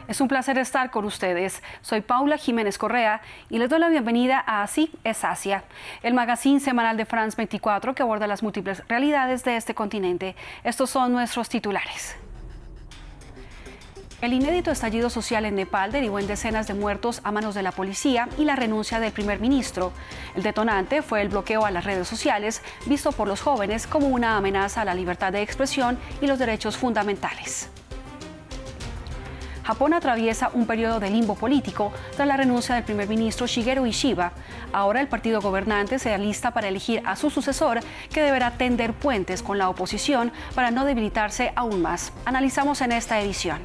Es un placer estar con ustedes. Soy Paula Jiménez Correa y les doy la bienvenida a Así es Asia, el magazine semanal de France 24 que aborda las múltiples realidades de este continente. Estos son nuestros titulares. El inédito estallido social en Nepal derivó en decenas de muertos a manos de la policía y la renuncia del primer ministro. El detonante fue el bloqueo a las redes sociales, visto por los jóvenes como una amenaza a la libertad de expresión y los derechos fundamentales. Japón atraviesa un periodo de limbo político tras la renuncia del primer ministro Shigeru Ishiba. Ahora el partido gobernante se alista para elegir a su sucesor, que deberá tender puentes con la oposición para no debilitarse aún más. Analizamos en esta edición.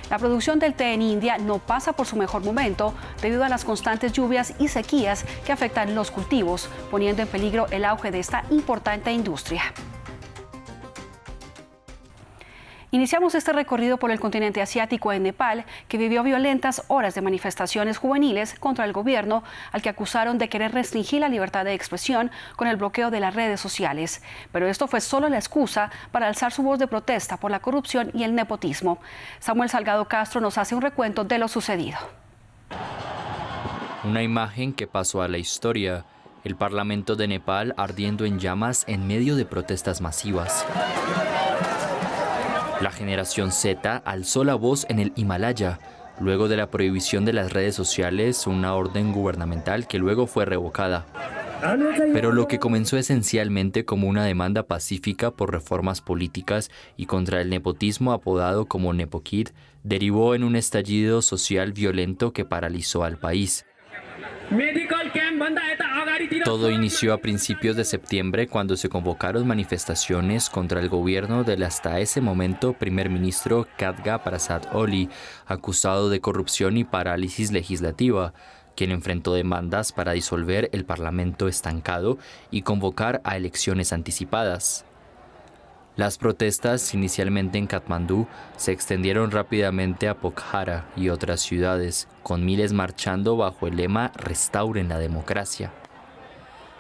La producción del té en India no pasa por su mejor momento debido a las constantes lluvias y sequías que afectan los cultivos, poniendo en peligro el auge de esta importante industria. Iniciamos este recorrido por el continente asiático en Nepal, que vivió violentas horas de manifestaciones juveniles contra el gobierno, al que acusaron de querer restringir la libertad de expresión con el bloqueo de las redes sociales. Pero esto fue solo la excusa para alzar su voz de protesta por la corrupción y el nepotismo. Samuel Salgado Castro nos hace un recuento de lo sucedido. Una imagen que pasó a la historia: el Parlamento de Nepal ardiendo en llamas en medio de protestas masivas. La generación Z alzó la voz en el Himalaya, luego de la prohibición de las redes sociales, una orden gubernamental que luego fue revocada. Pero lo que comenzó esencialmente como una demanda pacífica por reformas políticas y contra el nepotismo apodado como Nepokid, derivó en un estallido social violento que paralizó al país. Todo inició a principios de septiembre, cuando se convocaron manifestaciones contra el gobierno del hasta ese momento primer ministro Khadga Prasad Oli, acusado de corrupción y parálisis legislativa, quien enfrentó demandas para disolver el parlamento estancado y convocar a elecciones anticipadas. Las protestas, inicialmente en Katmandú, se extendieron rápidamente a Pokhara y otras ciudades, con miles marchando bajo el lema "Restauren la democracia".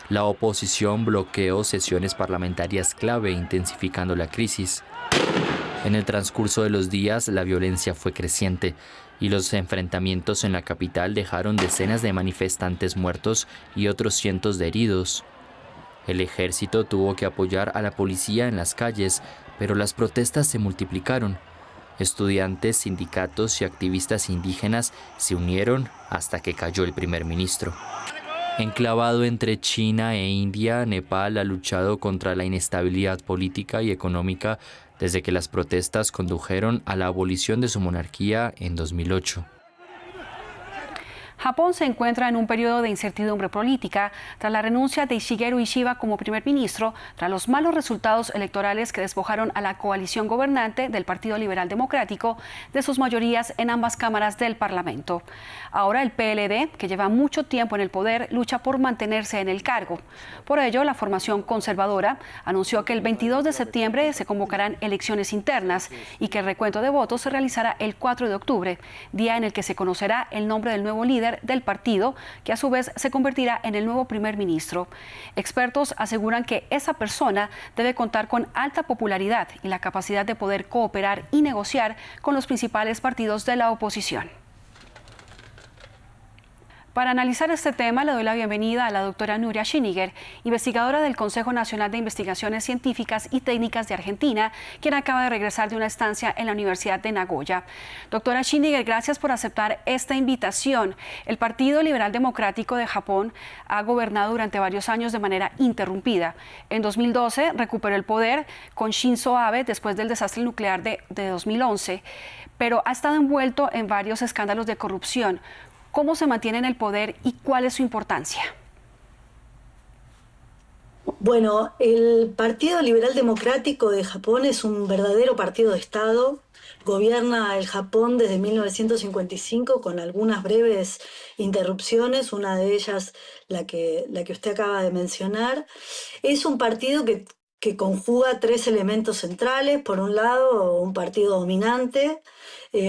La oposición bloqueó sesiones parlamentarias clave, intensificando la crisis. En el transcurso de los días, la violencia fue creciente y los enfrentamientos en la capital dejaron decenas de manifestantes muertos y otros cientos de heridos. El ejército tuvo que apoyar a la policía en las calles, pero las protestas se multiplicaron. Estudiantes, sindicatos y activistas indígenas se unieron hasta que cayó el primer ministro. Enclavado entre China e India, Nepal ha luchado contra la inestabilidad política y económica desde que las protestas condujeron a la abolición de su monarquía en 2008. Japón se encuentra en un periodo de incertidumbre política tras la renuncia de Shigeru Ishiba como primer ministro, tras los malos resultados electorales que despojaron a la coalición gobernante del Partido Liberal Democrático de sus mayorías en ambas cámaras del Parlamento. Ahora el PLD, que lleva mucho tiempo en el poder, lucha por mantenerse en el cargo. Por ello, la formación conservadora anunció que el 22 de septiembre se convocarán elecciones internas y que el recuento de votos se realizará el 4 de octubre, día en el que se conocerá el nombre del nuevo líder del partido, que a su vez se convertirá en el nuevo primer ministro. Expertos aseguran que esa persona debe contar con alta popularidad y la capacidad de poder cooperar y negociar con los principales partidos de la oposición. Para analizar este tema, le doy la bienvenida a la doctora Nuria Schiniger, investigadora del Consejo Nacional de Investigaciones Científicas y Técnicas de Argentina, quien acaba de regresar de una estancia en la Universidad de Nagoya. Doctora Schiniger, gracias por aceptar esta invitación. El Partido Liberal Democrático de Japón ha gobernado durante varios años de manera interrumpida. En 2012 recuperó el poder con Shinzo Abe después del desastre nuclear de 2011, pero ha estado envuelto en varios escándalos de corrupción. ¿Cómo se mantiene en el poder y cuál es su importancia? Bueno, el Partido Liberal Democrático de Japón es un verdadero partido de Estado. Gobierna el Japón desde 1955 con algunas breves interrupciones, una de ellas la que usted acaba de mencionar. Es un partido que conjuga tres elementos centrales. Por un lado, un partido dominante.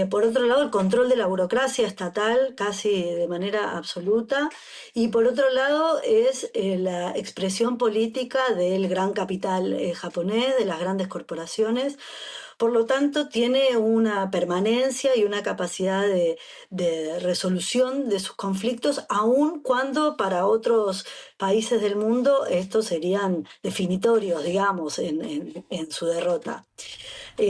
Por otro lado, el control de la burocracia estatal casi de manera absoluta. Y por otro lado, es la expresión política del gran capital japonés, de las grandes corporaciones. por lo tanto tiene una permanencia y una capacidad de resolución de sus conflictos, aun cuando para otros países del mundo estos serían definitorios, digamos, en su derrota.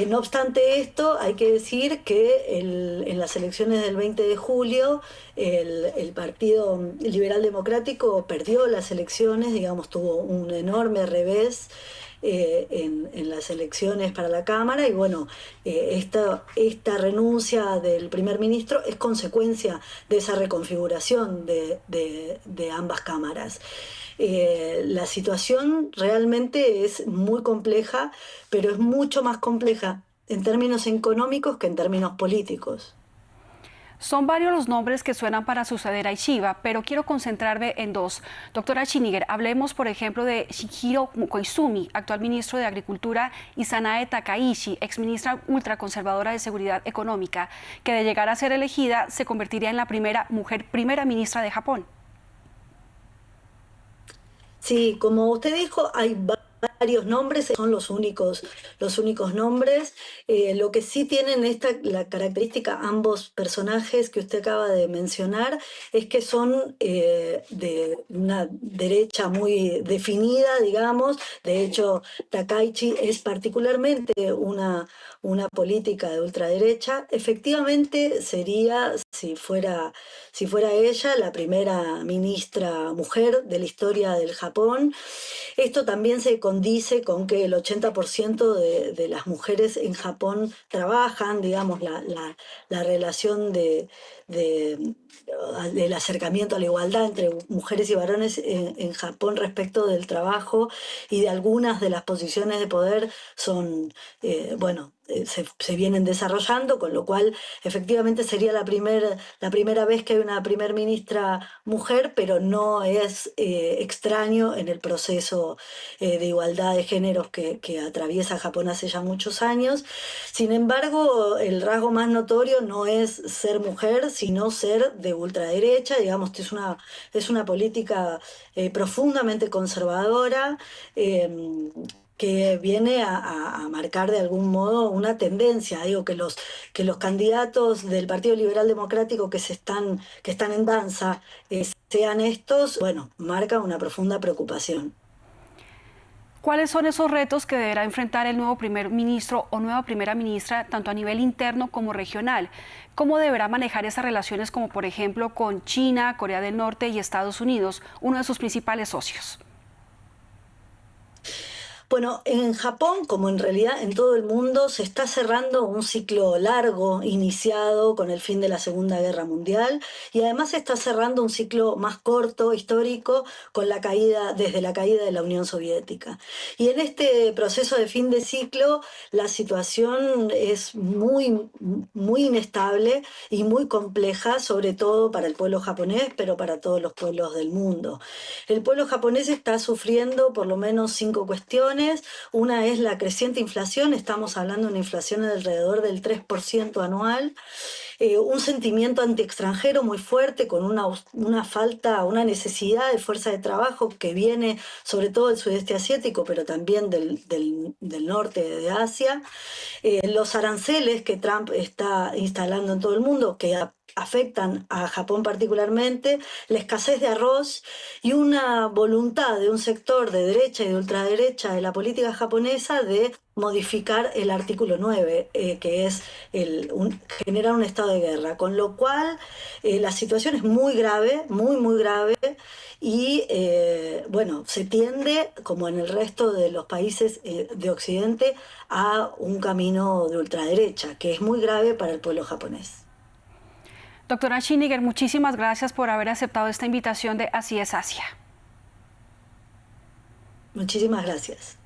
No obstante esto, hay que decir que en las elecciones del 20 de julio el Partido Liberal Democrático perdió las elecciones, digamos, tuvo un enorme revés en las elecciones para la Cámara y bueno, esta renuncia del primer ministro es consecuencia de esa reconfiguración de ambas cámaras. La situación realmente es muy compleja, pero es mucho más compleja en términos económicos que en términos políticos. Son varios los nombres que suenan para suceder a Ishiba, pero quiero concentrarme en dos. Doctora Schiniger, hablemos, por ejemplo, de Shigeru Koizumi, actual ministro de Agricultura, y Sanae Takaichi, exministra ultraconservadora de Seguridad Económica, que de llegar a ser elegida se convertiría en la primera mujer primera ministra de Japón. Sí, como usted dijo, hay varios nombres, son los únicos nombres. Lo que sí tienen la característica ambos personajes que usted acaba de mencionar es que son de una derecha muy definida, digamos. De hecho, Takaichi es particularmente una política de ultraderecha. Efectivamente sería, si fuera ella, la primera ministra mujer de la historia del Japón. Esto también se condice con que el 80% de las mujeres en Japón trabajan, digamos, la relación del acercamiento a la igualdad entre mujeres y varones en Japón respecto del trabajo y de algunas de las posiciones de poder son, se vienen desarrollando, con lo cual efectivamente sería la primera vez que hay una primer ministra mujer, pero no es extraño en el proceso de igualdad de géneros que atraviesa Japón hace ya muchos años. Sin embargo, el rasgo más notorio no es ser mujer, sino ser de ultraderecha, digamos, que es una política profundamente conservadora, que viene a marcar de algún modo una tendencia. Digo que los candidatos del Partido Liberal Democrático que están en danza sean estos, bueno, marca una profunda preocupación. ¿Cuáles son esos retos que deberá enfrentar el nuevo primer ministro o nueva primera ministra, tanto a nivel interno como regional? ¿Cómo deberá manejar esas relaciones, como por ejemplo con China, Corea del Norte y Estados Unidos, uno de sus principales socios? Bueno, en Japón, como en realidad en todo el mundo, se está cerrando un ciclo largo iniciado con el fin de la Segunda Guerra Mundial y además se está cerrando un ciclo más corto, histórico, con desde la caída de la Unión Soviética. Y en este proceso de fin de ciclo, la situación es muy, muy inestable y muy compleja, sobre todo para el pueblo japonés, pero para todos los pueblos del mundo. El pueblo japonés está sufriendo por lo menos 5 cuestiones. Una es la creciente inflación, estamos hablando de una inflación de alrededor del 3% anual, un sentimiento anti-extranjero muy fuerte, con una necesidad de fuerza de trabajo que viene sobre todo del sudeste asiático, pero también del norte de Asia, los aranceles que Trump está instalando en todo el mundo, que afectan a Japón particularmente, la escasez de arroz y una voluntad de un sector de derecha y de ultraderecha de la política japonesa de modificar el artículo 9, que es generar un estado de guerra, con lo cual la situación es muy grave, muy, muy grave, y se tiende, como en el resto de los países de Occidente, a un camino de ultraderecha, que es muy grave para el pueblo japonés. Doctora Schiniger, muchísimas gracias por haber aceptado esta invitación de Así es Asia. Muchísimas gracias.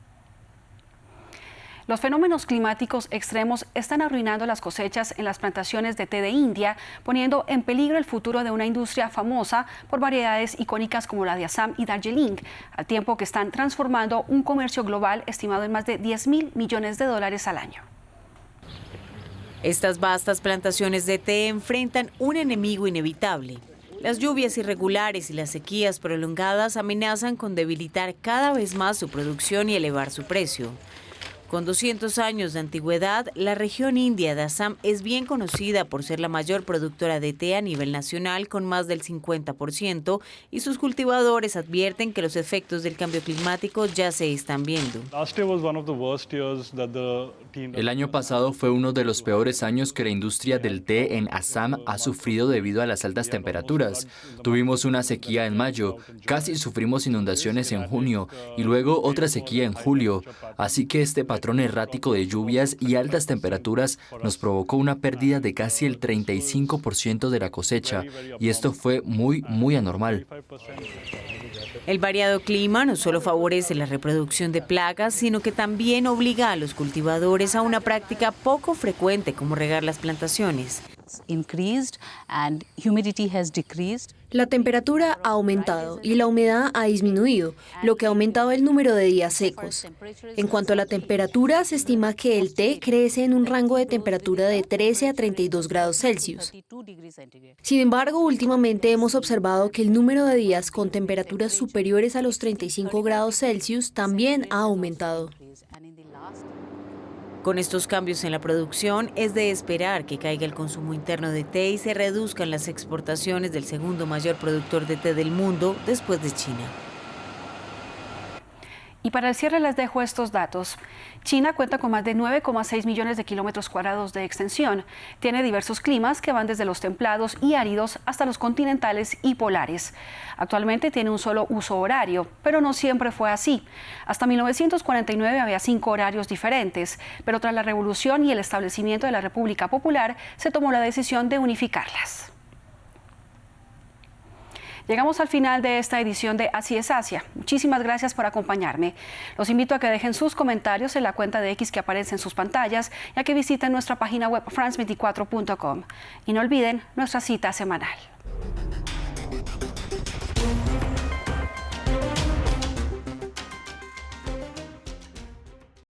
Los fenómenos climáticos extremos están arruinando las cosechas en las plantaciones de té de India, poniendo en peligro el futuro de una industria famosa por variedades icónicas como la de Assam y Darjeeling, al tiempo que están transformando un comercio global estimado en más de $10.000 millones al año. Estas vastas plantaciones de té enfrentan un enemigo inevitable. Las lluvias irregulares y las sequías prolongadas amenazan con debilitar cada vez más su producción y elevar su precio. Con 200 años de antigüedad, la región india de Assam es bien conocida por ser la mayor productora de té a nivel nacional, con más del 50%, y sus cultivadores advierten que los efectos del cambio climático ya se están viendo. El año pasado fue uno de los peores años que la industria del té en Assam ha sufrido debido a las altas temperaturas. Tuvimos una sequía en mayo, casi sufrimos inundaciones en junio y luego otra sequía en julio, así que este patrón errático de lluvias y altas temperaturas nos provocó una pérdida de casi el 35% de la cosecha, y esto fue muy anormal. El variado clima no solo favorece la reproducción de plagas, sino que también obliga a los cultivadores a una práctica poco frecuente como regar las plantaciones. La temperatura ha aumentado y la humedad ha disminuido, lo que ha aumentado el número de días secos. En cuanto a la temperatura, se estima que el té crece en un rango de temperatura de 13 a 32 grados Celsius. Sin embargo, últimamente hemos observado que el número de días con temperaturas superiores a los 35 grados Celsius también ha aumentado. Con estos cambios en la producción, es de esperar que caiga el consumo interno de té y se reduzcan las exportaciones del segundo mayor productor de té del mundo después de China. Y para el cierre les dejo estos datos. China cuenta con más de 9,6 millones de kilómetros cuadrados de extensión. Tiene diversos climas que van desde los templados y áridos hasta los continentales y polares. Actualmente tiene un solo uso horario, pero no siempre fue así. Hasta 1949 había 5 horarios diferentes, pero tras la revolución y el establecimiento de la República Popular se tomó la decisión de unificarlas. Llegamos al final de esta edición de Así es Asia. Muchísimas gracias por acompañarme. Los invito a que dejen sus comentarios en la cuenta de X que aparece en sus pantallas y a que visiten nuestra página web france24.com. Y no olviden nuestra cita semanal.